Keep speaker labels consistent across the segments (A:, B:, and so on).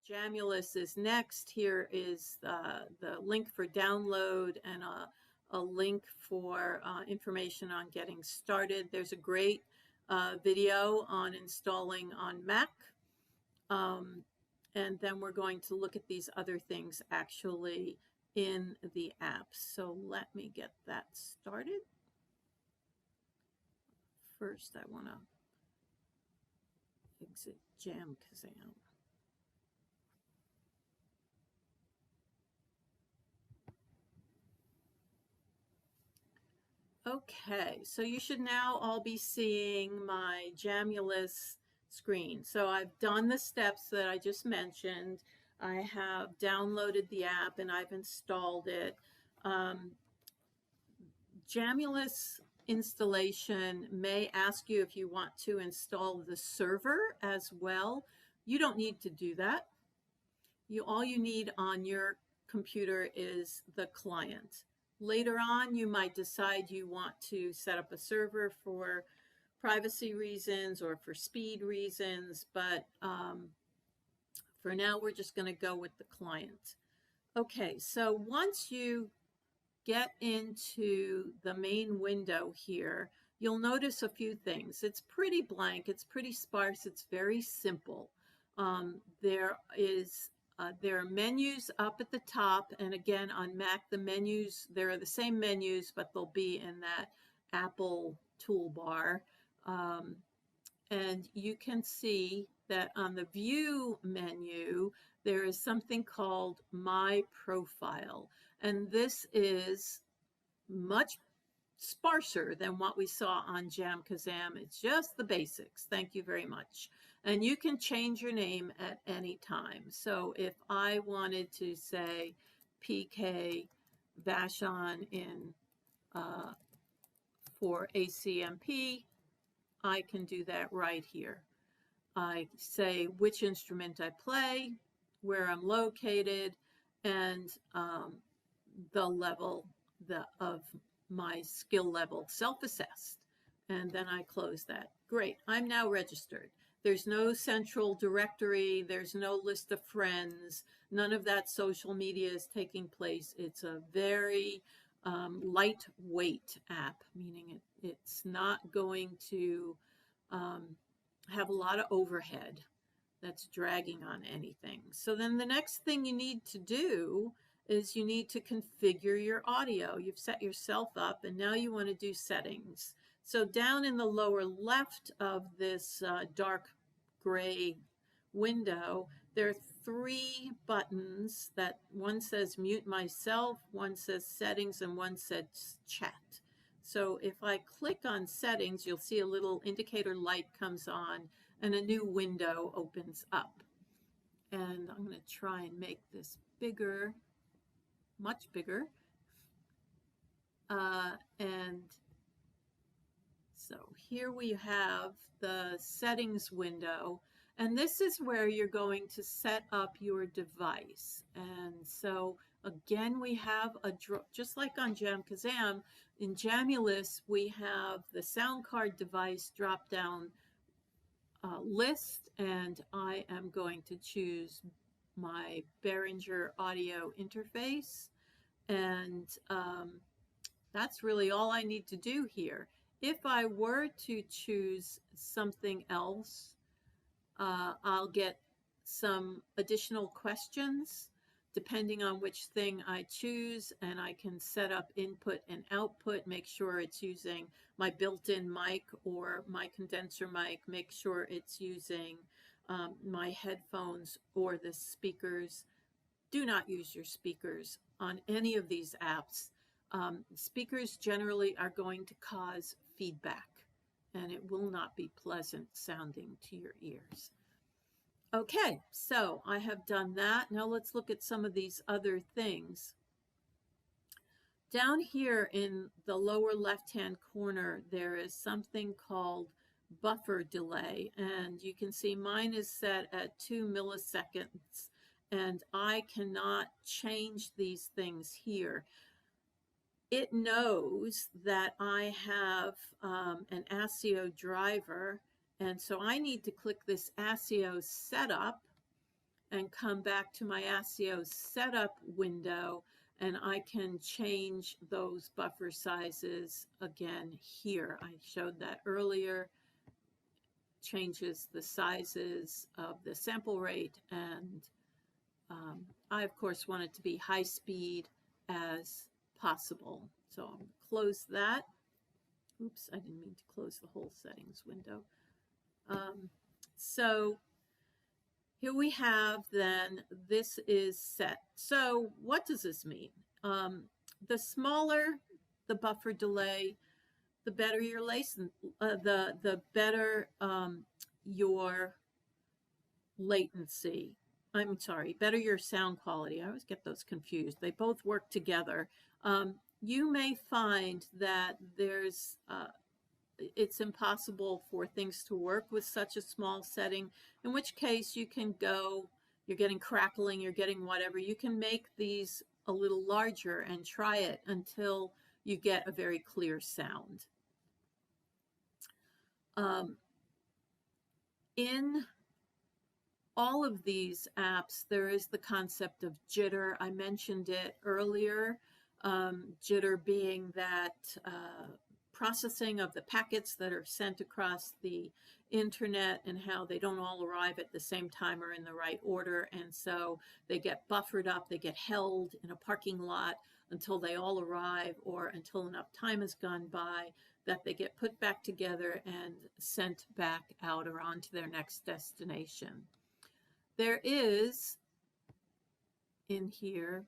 A: Jamulus is next. Here is the link for download and a link for information on getting started. There's a great video on installing on Mac. And then we're going to look at these other things actually in the app. So let me get that started. First, I want to exit JamKazam. Okay, so you should now all be seeing my Jamulus screen. So I've done the steps that I just mentioned. I have downloaded the app and I've installed it. Jamulus installation may ask you if you want to install the server as well. You don't need to do that. All you need on your computer is the client. Later on, you might decide you want to set up a server for privacy reasons or for speed reasons, but for now, we're just going to go with the client. Okay, so once you get into the main window here, you'll notice a few things. It's pretty blank, it's pretty sparse, it's very simple. There are menus up at the top, and again on Mac, the menus, there are the same menus, but they'll be in that Apple toolbar. And you can see that on the View menu, there is something called My Profile. And this is much sparser than what we saw on JamKazam. It's just the basics. Thank you very much. And you can change your name at any time. So if I wanted to say PK Vashon for ACMP, I can do that right here. I say which instrument I play, where I'm located, and the level of my skill level, self-assessed. And then I close that. Great, I'm now registered. There's no central directory, there's no list of friends, none of that social media is taking place. It's a very lightweight app, meaning it's not going to have a lot of overhead that's dragging on anything. So then the next thing you need to do is you need to configure your audio. You've set yourself up and now you want to do settings. So down in the lower left of this dark gray window, there are 3 buttons. That one says mute myself, one says settings, and one says chat. So if I click on settings, you'll see a little indicator light comes on and a new window opens up. And I'm going to try and make this bigger, much bigger. And so here we have the settings window, and this is where you're going to set up your device. And so again, we have just like on JamKazam, in Jamulus, we have the sound card device drop down list, and I am going to choose my Behringer audio interface. And that's really all I need to do here. If I were to choose something else, I'll get some additional questions depending on which thing I choose, and I can set up input and output, make sure it's using my built-in mic or my condenser mic, make sure it's using my headphones or the speakers. Do not use your speakers on any of these apps. Speakers generally are going to cause feedback, and it will not be pleasant sounding to your ears. Okay, so I have done that. Now let's look at some of these other things. Down here in the lower left-hand corner, there is something called buffer delay, and you can see mine is set at 2 milliseconds, and I cannot change these things here. It knows that I have an ASIO driver, and so I need to click this ASIO setup, and come back to my ASIO setup window, and I can change those buffer sizes again here. I showed that earlier. Changes the sizes of the sample rate, and I of course want it to be high speed as possible. So I'll close that. Oops, I didn't mean to close the whole settings window. So here we have then, this is set. So what does this mean? The smaller the buffer delay, the better your the better your latency. I'm sorry, better your sound quality. I always get those confused. They both work together. You may find that it's impossible for things to work with such a small setting, in which case you can go, you're getting crackling, you're getting whatever. You can make these a little larger and try it until you get a very clear sound. In all of these apps, there is the concept of jitter. I mentioned it earlier. Jitter being that processing of the packets that are sent across the internet and how they don't all arrive at the same time or in the right order. And so they get buffered up, they get held in a parking lot until they all arrive, or until enough time has gone by that they get put back together and sent back out or on to their next destination. There is in here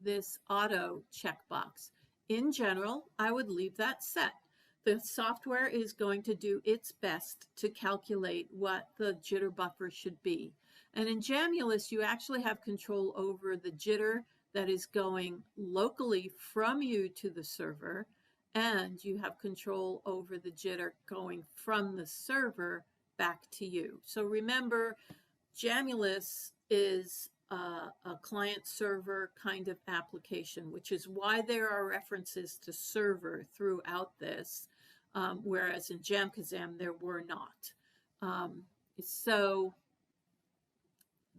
A: this auto checkbox. In general, I would leave that set. The software is going to do its best to calculate what the jitter buffer should be. And in Jamulus, you actually have control over the jitter that is going locally from you to the server, and you have control over the jitter going from the server back to you. So remember, Jamulus is a client-server kind of application, which is why there are references to server throughout this, whereas in JamKazam there were not. So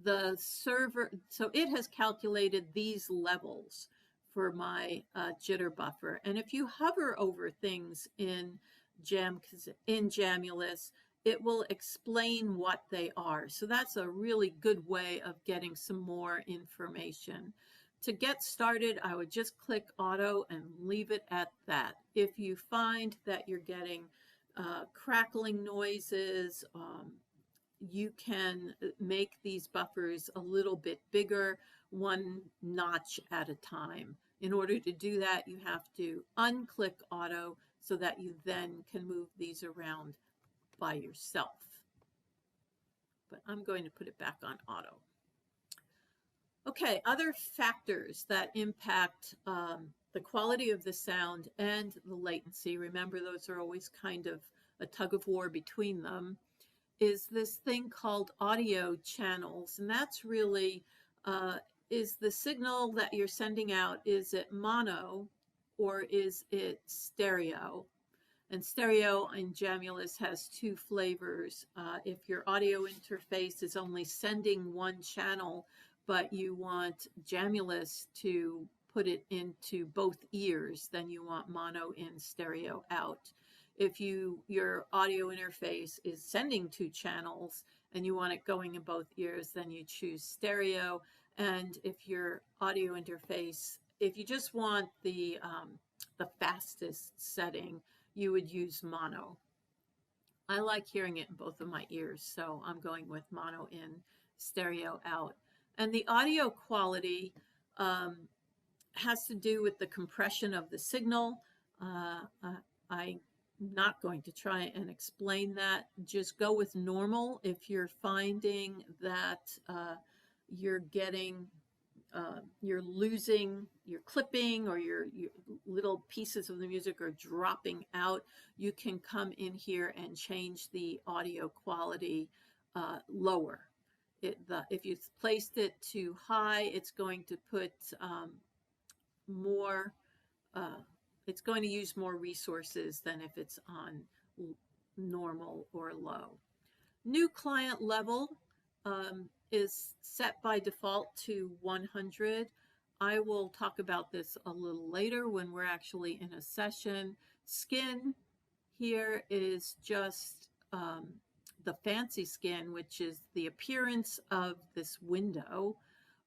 A: the server, so it has calculated these levels for my jitter buffer, and if you hover over things in Jamulus, it will explain what they are. So that's a really good way of getting some more information. To get started, I would just click auto and leave it at that. If you find that you're getting crackling noises, you can make these buffers a little bit bigger, one notch at a time. In order to do that, you have to unclick auto so that you then can move these around by yourself. But I'm going to put it back on auto. Okay, other factors that impact the quality of the sound and the latency, remember those are always kind of a tug of war between them, is this thing called audio channels. And that's really, is the signal that you're sending out, is it mono or is it stereo? And stereo in Jamulus has two flavors. If your audio interface is only sending one channel, but you want Jamulus to put it into both ears, then you want mono in, stereo out. If your audio interface is sending two channels and you want it going in both ears, then you choose stereo. And if your audio interface, if you just want the fastest setting, you would use mono. I like hearing it in both of my ears, so I'm going with mono in, stereo out. And the audio quality has to do with the compression of the signal. I'm not going to try and explain that. Just go with normal if you're finding that you're getting you're losing, you're clipping, or your little pieces of the music are dropping out. You can come in here and change the audio quality lower. If you placed it too high, it's going to put it's going to use more resources than if it's on normal or low. New client level is set by default to 100. I will talk about this a little later when we're actually in a session. Skin here is just the fancy skin, which is the appearance of this window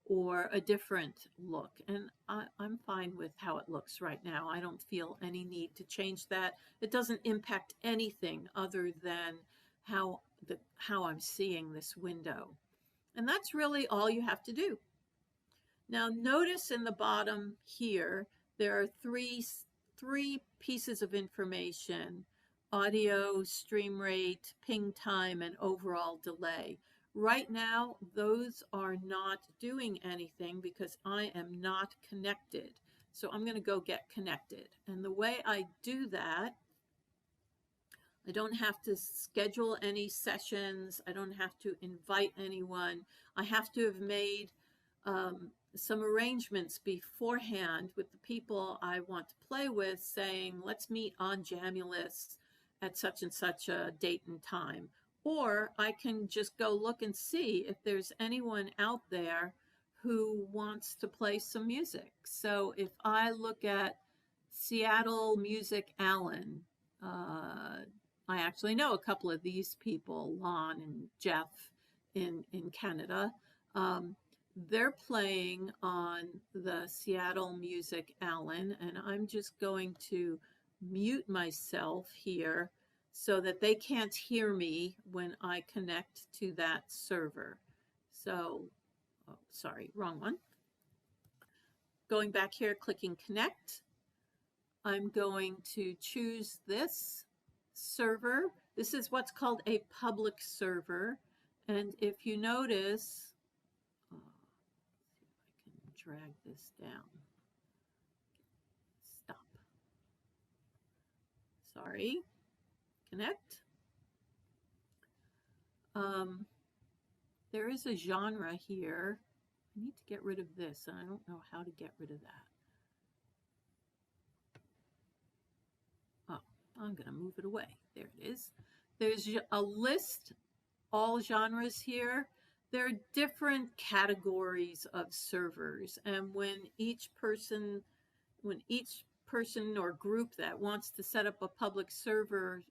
A: or a different look. And I'm fine with how it looks right now. I don't feel any need to change that. It doesn't impact anything other than how I'm seeing this window. And that's really all you have to do. Now notice in the bottom here, there are three pieces of information: audio, stream rate, ping time, and overall delay. Right now, those are not doing anything because I am not connected. So I'm going to go get connected. And the way I do that, I don't have to schedule any sessions. I don't have to invite anyone. I have to have made some arrangements beforehand with the people I want to play with, saying, let's meet on Jamulus at such and such a date and time. Or I can just go look and see if there's anyone out there who wants to play some music. So if I look at Seattle Music Allen, I actually know a couple of these people, Lon and Jeff in Canada. They're playing on the Seattle Music Allen, and I'm just going to mute myself here so that they can't hear me when I connect to that server. So, oh, sorry, wrong one. Going back here, clicking connect. I'm going to choose this server. This is what's called a public server. And if you notice, see if I can drag this down. Stop. Sorry. Connect. There is a genre here. I need to get rid of this, and I don't know how to get rid of that. Oh, I'm going to move it away. There it is. There's a list, all genres here. There are different categories of servers, and when each person or group that wants to set up a public server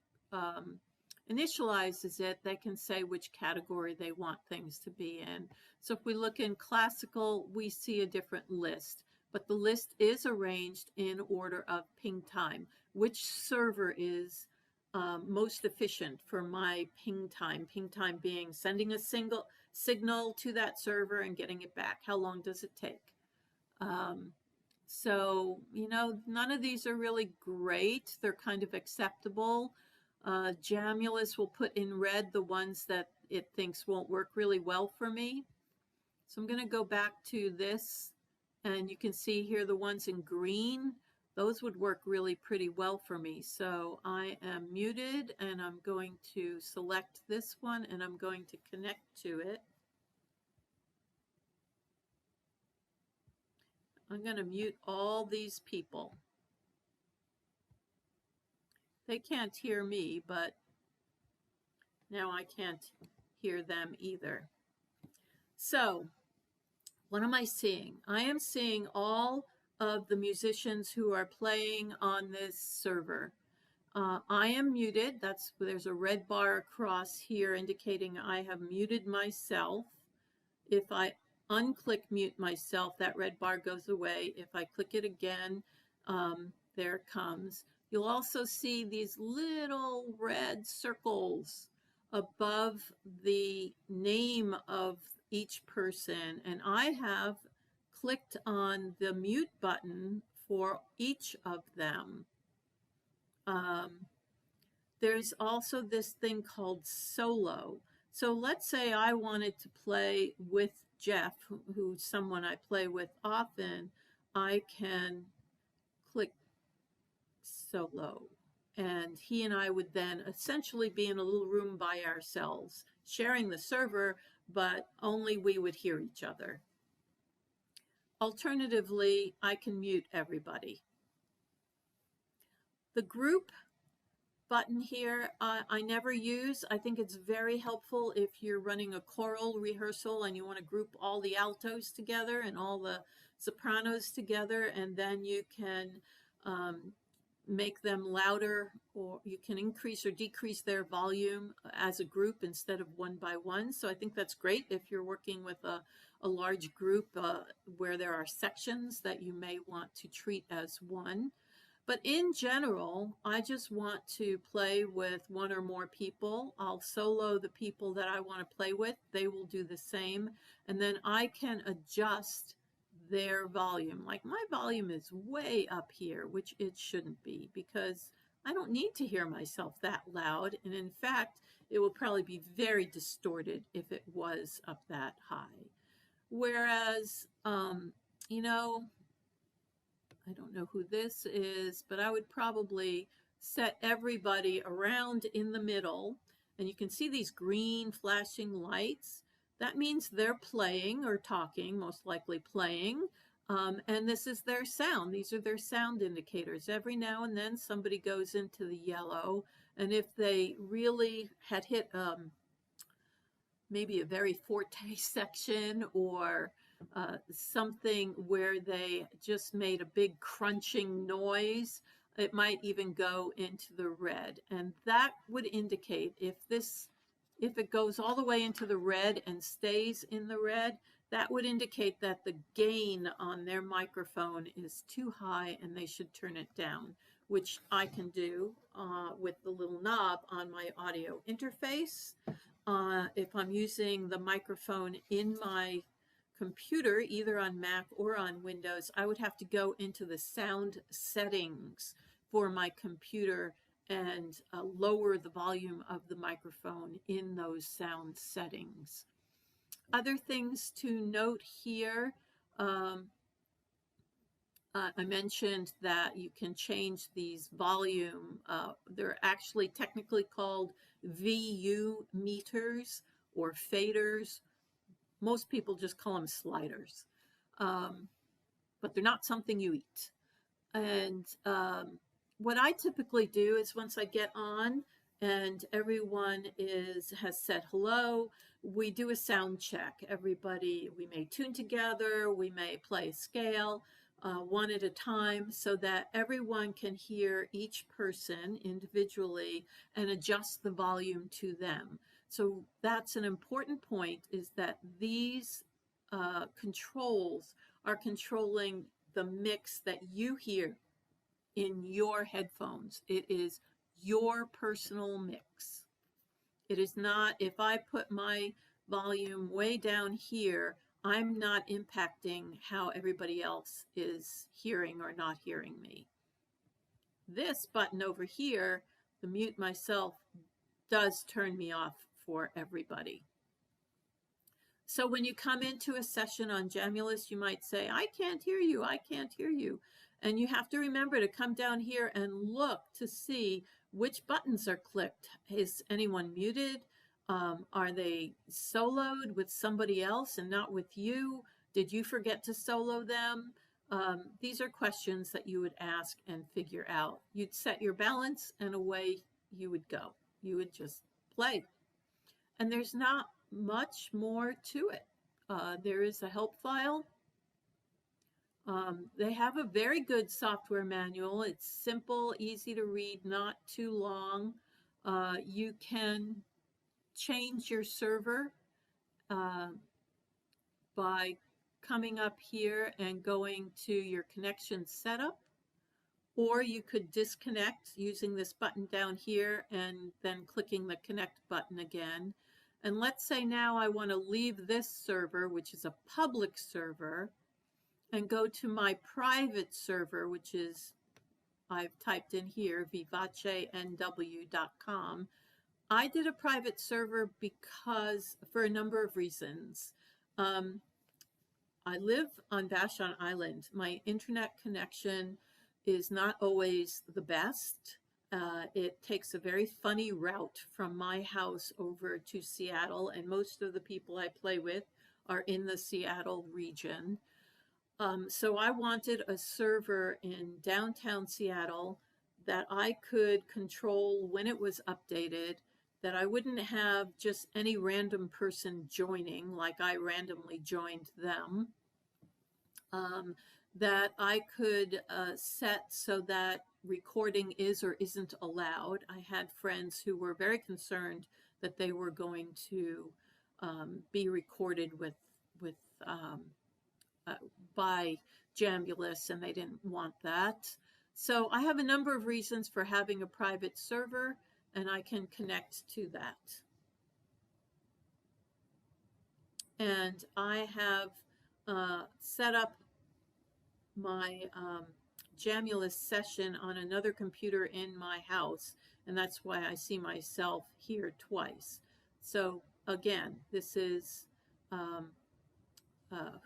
A: initializes it, they can say which category they want things to be in. So if we look in classical, we see a different list, but the list is arranged in order of ping time. Which server is most efficient for my ping time? Ping time being sending a single signal to that server and getting it back. How long does it take? So, you know, none of these are really great. They're kind of acceptable. Jamulus will put in red the ones that it thinks won't work really well for me. So I'm going to go back to this, and you can see here the ones in green. Those would work really pretty well for me. So I am muted, and I'm going to select this one, and I'm going to connect to it. I'm going to mute all these people. They can't hear me, but now I can't hear them either. So what am I seeing? I am seeing all of the musicians who are playing on this server. I am muted. There's a red bar across here indicating I have muted myself. If I unclick mute myself, that red bar goes away. If I click it again, there it comes. You'll also see these little red circles above the name of each person, and I have clicked on the mute button for each of them. There's also this thing called solo. So let's say I wanted to play with Jeff, who's someone I play with often. I can click solo, and he and I would then essentially be in a little room by ourselves, sharing the server, but only we would hear each other. Alternatively, I can mute everybody. The group button here I never use. I think it's very helpful if you're running a choral rehearsal and you want to group all the altos together and all the sopranos together, and then you can make them louder, or you can increase or decrease their volume as a group instead of one by one. So I think that's great if you're working with a large group where there are sections that you may want to treat as one. But in general, I just want to play with one or more people. I'll solo the people that I want to play with. They will do the same. And then I can adjust their volume. Like my volume is way up here, which it shouldn't be, because I don't need to hear myself that loud. And in fact, it will probably be very distorted if it was up that high. Whereas, you know, I don't know who this is, but I would probably set everybody around in the middle. And you can see these green flashing lights. That means they're playing or talking, most likely playing. And this is their sound. These are their sound indicators. Every now and then somebody goes into the yellow. And if they really had hit maybe a very forte section, or something where they just made a big crunching noise, it might even go into the red. And that would indicate, if it goes all the way into the red and stays in the red, that would indicate that the gain on their microphone is too high and they should turn it down, which I can do with the little knob on my audio interface. If I'm using the microphone in my computer, either on Mac or on Windows, I would have to go into the sound settings for my computer and lower the volume of the microphone in those sound settings. Other things to note here, I mentioned that you can change these volume. They're actually technically called VU meters or faders. Most people just call them sliders, but they're not something you eat. And what I typically do is, once I get on and everyone has said hello, we do a sound check. Everybody, we may tune together, we may play a scale one at a time, so that everyone can hear each person individually and adjust the volume to them. So that's an important point, is that these controls are controlling the mix that you hear in your headphones. It is your personal mix. It is not, if I put my volume way down here, I'm not impacting how everybody else is hearing or not hearing me. This button over here, the mute myself, does turn me off for everybody. So when you come into a session on Jamulus, you might say, I can't hear you, I can't hear you. And you have to remember to come down here and look to see which buttons are clicked. Is anyone muted? Are they soloed with somebody else and not with you? Did you forget to solo them? These are questions that you would ask and figure out. You'd set your balance and away you would go. You would just play. And there's not much more to it. There is a help file. They have a very good software manual. It's simple, easy to read, not too long. You can change your server by coming up here and going to your connection setup, or you could disconnect using this button down here and then clicking the connect button again. And let's say now I want to leave this server, which is a public server, and go to my private server, which is, I've typed in here, vivacenw.com. I did a private server because, for a number of reasons. I live on Vashon Island. My internet connection is not always the best. It takes a very funny route from my house over to Seattle, and most of the people I play with are in the Seattle region. So I wanted a server in downtown Seattle that I could control when it was updated, that I wouldn't have just any random person joining, like I randomly joined them, that I could set so that recording is or isn't allowed. I had friends who were very concerned that they were going to be recorded with uh, by Jamulus, and they didn't want that. So I have a number of reasons for having a private server, and I can connect to that. And I have set up my Jamulus session on another computer in my house, and that's why I see myself here twice. So again, this is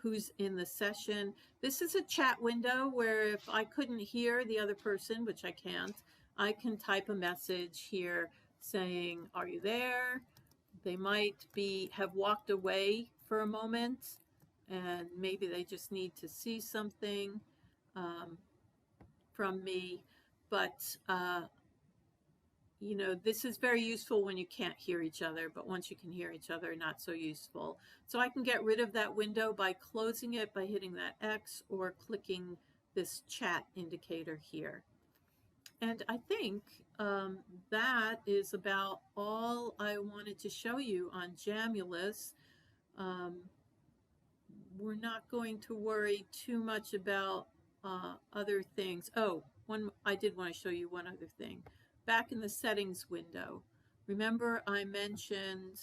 A: who's in the session. This is a chat window where if I couldn't hear the other person, which I can't, I can type a message here saying, "Are you there?" They might have walked away for a moment, and maybe they just need to see something from me. But you know, this is very useful when you can't hear each other, but once you can hear each other, not so useful. So I can get rid of that window by closing it by hitting that X or clicking this chat indicator here. And I think that is about all I wanted to show you on Jamulus. We're not going to worry too much about other things. Oh, I did want to show you one other thing. Back in the settings window, remember I mentioned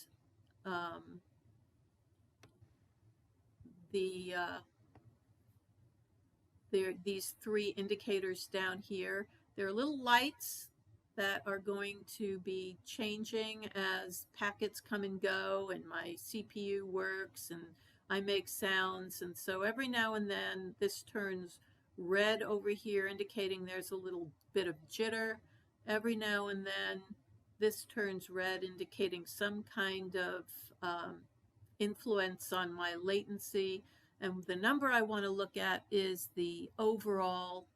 A: these three indicators down here. There are little lights that are going to be changing as packets come and go and my CPU works and I make sounds. And so every now and then this turns red over here, indicating there's a little bit of jitter. Every now and then this turns red, indicating some kind of influence on my latency. And the number I want to look at is the overall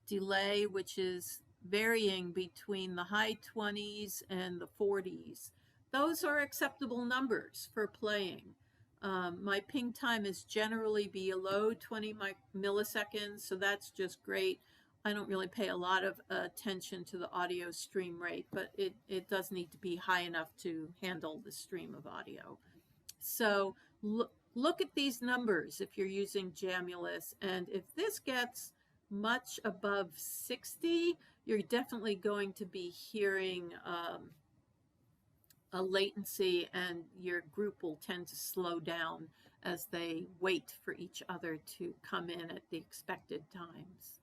A: delay, which is varying between the high 20s and the 40s. Those are acceptable numbers for playing. My ping time is generally below 20 milliseconds, so that's just great. I don't really pay a lot of attention to the audio stream rate, but it does need to be high enough to handle the stream of audio. So look at these numbers if you're using Jamulus, and if this gets much above 60, you're definitely going to be hearing a latency, and your group will tend to slow down as they wait for each other to come in at the expected times.